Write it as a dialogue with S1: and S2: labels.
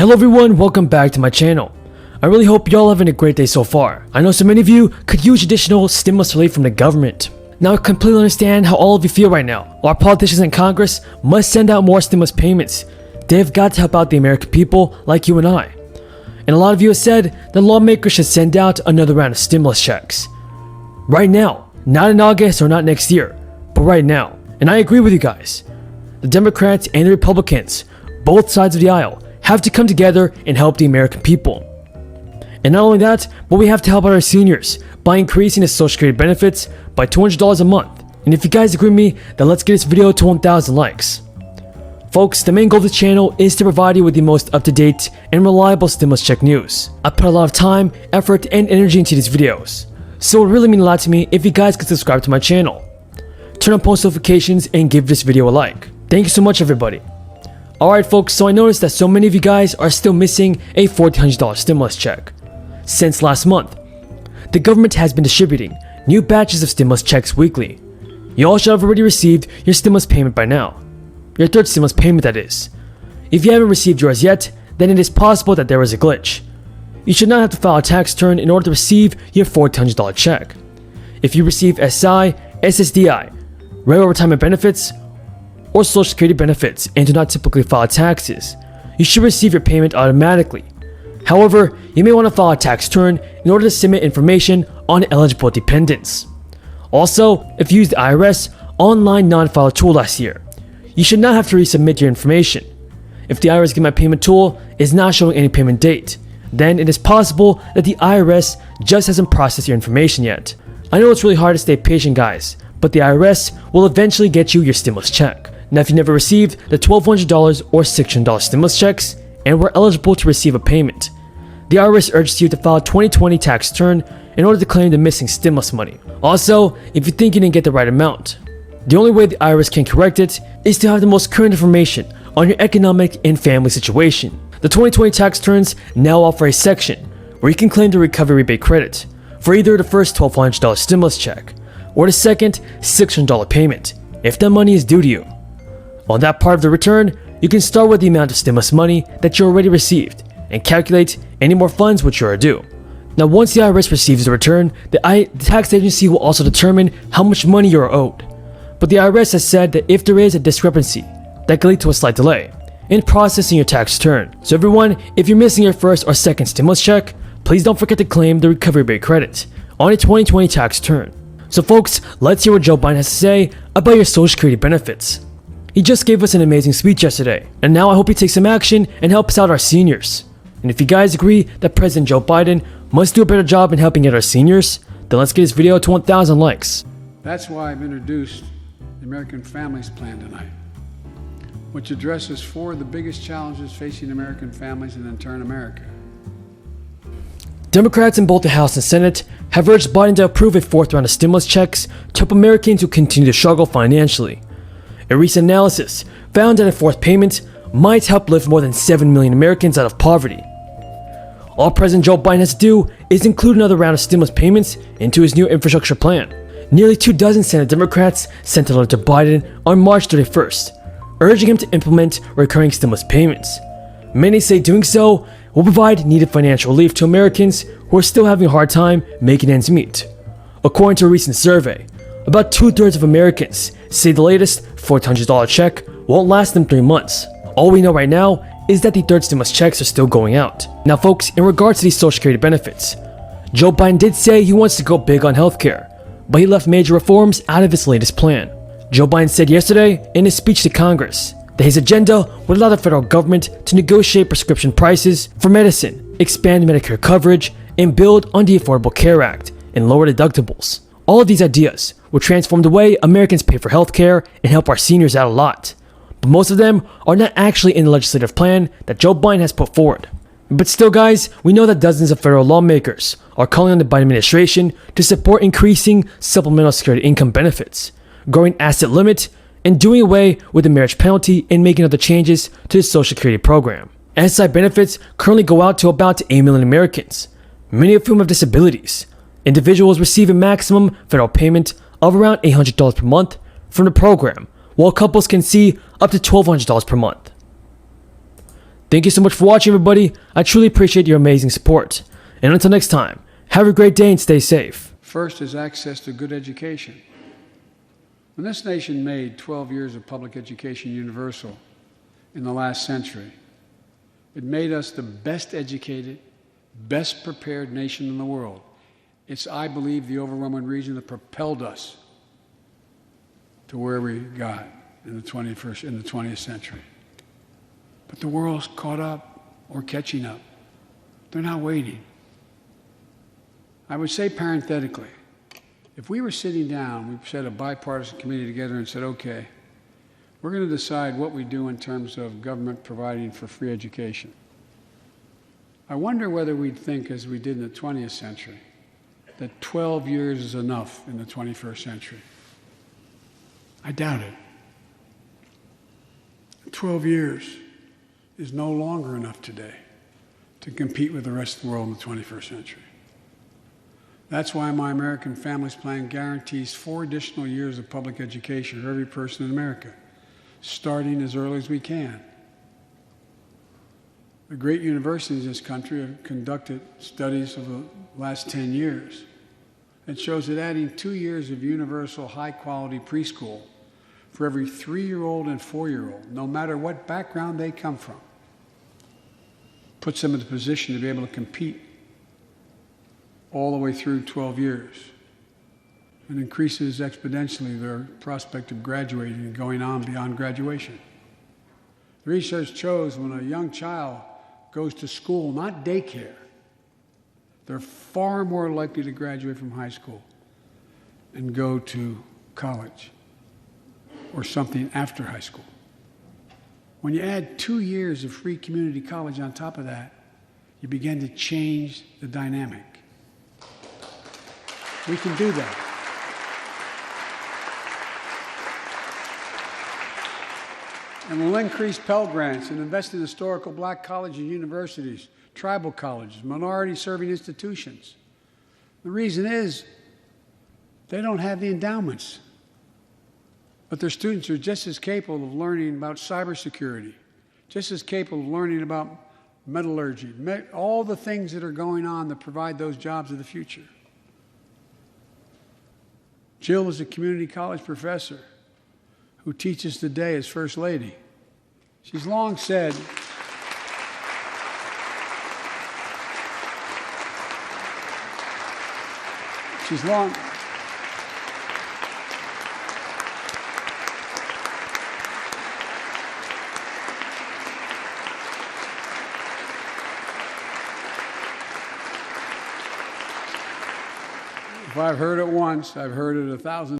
S1: Hello everyone, welcome back to my channel. I really hope y'all having a great day so far. I know so many of you could use additional stimulus relief from the government. Now I completely understand how all of you feel right now. Our politicians in Congress must send out more stimulus payments. They've got to help out the American people like you and I. And a lot of you have said that lawmakers should send out another round of stimulus checks. Right now, not in August or not next year, but right now. And I agree with you guys. The Democrats and the Republicans, both sides of the aisle, have to come together and help the American people. And not only that, but we have to help out our seniors by increasing the Social Security benefits by $200 a month. And if you guys agree with me, then let's get this video to 1,000 likes. Folks, the main goal of this channel is to provide you with the most up-to-date and reliable stimulus check news. I put a lot of time, effort, and energy into these videos, so it would really mean a lot to me if you guys could subscribe to my channel. Turn on post notifications and give this video a like. Thank you so much everybody. Alright folks, so I noticed that so many of you guys are still missing a $1,400 stimulus check. Since last month, the government has been distributing new batches of stimulus checks weekly. You all should have already received your stimulus payment by now. Your third stimulus payment, that is. If you haven't received yours yet, then it is possible that there was a glitch. You should not have to file a tax return in order to receive your $1,400 check. If you receive SI, SSDI, regular retirement benefits, or Social Security benefits and do not typically file taxes, you should receive your payment automatically. However, you may want to file a tax return in order to submit information on eligible dependents. Also, if you used the IRS online non-filer tool last year, you should not have to resubmit your information. If the IRS Get My Payment tool is not showing any payment date, then it is possible that the IRS just hasn't processed your information yet. I know it's really hard to stay patient guys, but the IRS will eventually get you your stimulus check. Now if you never received the $1,200 or $600 stimulus checks and were eligible to receive a payment, the IRS urges you to file a 2020 tax return in order to claim the missing stimulus money. Also, if you think you didn't get the right amount, the only way the IRS can correct it is to have the most current information on your economic and family situation. The 2020 tax returns now offer a section where you can claim the recovery rebate credit for either the first $1,200 stimulus check or the second $600 payment if that money is due to you. On that part of the return, you can start with the amount of stimulus money that you already received and calculate any more funds which you are due. Now once the IRS receives the return, the tax agency will also determine how much money you are owed. But the IRS has said that if there is a discrepancy, that can lead to a slight delay in processing your tax return. So everyone, if you're missing your first or second stimulus check, please don't forget to claim the recovery rebate credit on your 2020 tax return. So folks, let's hear what Joe Biden has to say about your Social Security benefits. He just gave us an amazing speech yesterday, and now I hope he takes some action and helps out our seniors. And if you guys agree that President Joe Biden must do a better job in helping out our seniors, then let's get this video to 1,000 likes.
S2: That's why I've introduced the American Families Plan tonight, which addresses four of the biggest challenges facing American families and in turn America.
S1: Democrats in both the House and Senate have urged Biden to approve a fourth round of stimulus checks to help Americans who continue to struggle financially. A recent analysis found that a fourth payment might help lift more than 7 million Americans out of poverty. All President Joe Biden has to do is include another round of stimulus payments into his new infrastructure plan. Nearly 24 Senate Democrats sent a letter to Biden on March 31st, urging him to implement recurring stimulus payments. Many say doing so will provide needed financial relief to Americans who are still having a hard time making ends meet. According to a recent survey, about 2/3 of Americans say the latest $1,400 check won't last them 3 months. All we know right now is that the third stimulus checks are still going out. Now folks, in regards to these Social Security benefits, Joe Biden did say he wants to go big on healthcare, but he left major reforms out of his latest plan. Joe Biden said yesterday in his speech to Congress that his agenda would allow the federal government to negotiate prescription prices for medicine, expand Medicare coverage, and build on the Affordable Care Act and lower deductibles. All of these ideas will transform the way Americans pay for healthcare and help our seniors out a lot. But most of them are not actually in the legislative plan that Joe Biden has put forward. But still guys, we know that dozens of federal lawmakers are calling on the Biden administration to support increasing supplemental security income benefits, growing asset limit, and doing away with the marriage penalty and making other changes to the Social Security program. SI benefits currently go out to about 8 million Americans, many of whom have disabilities. Individuals receive a maximum federal payment of around $800 per month from the program, while couples can see up to $1,200 per month. Thank you so much for watching, everybody. I truly appreciate your amazing support. And until next time, have a great day and stay safe.
S2: First is access to good education. When this nation made 12 years of public education universal in the last century, it made us the best educated, best prepared nation in the world. It's, I believe, the overwhelming reason that propelled us to where we got in the 20th century. But the world's caught up or catching up. They're not waiting. I would say parenthetically, if we were sitting down, we set a bipartisan committee together and said, okay, we're going to decide what we do in terms of government providing for free education. I wonder whether we'd think, as we did in the 20th century, that 12 years is enough in the 21st century. I doubt it. 12 years is no longer enough today to compete with the rest of the world in the 21st century. That's why my American Families Plan guarantees 4 additional years of public education for every person in America, starting as early as we can. The great universities in this country have conducted studies of the last 10 years. It shows that adding 2 years of universal high-quality preschool for every 3-year-old and 4-year-old, no matter what background they come from, puts them in the position to be able to compete all the way through 12 years, and increases exponentially their prospect of graduating and going on beyond graduation. The research shows when a young child goes to school, not daycare, they're far more likely to graduate from high school and go to college or something after high school. When you add 2 years of free community college on top of that, you begin to change the dynamic. We can do that. And we'll increase Pell Grants and invest in historical black colleges and universities, tribal colleges, minority-serving institutions. The reason is they don't have the endowments, but their students are just as capable of learning about cybersecurity, just as capable of learning about metallurgy, all the things that are going on that provide those jobs of the future. Jill is a community college professor who teaches today as First Lady. She's long said, if I've heard it once, I've heard it 1,000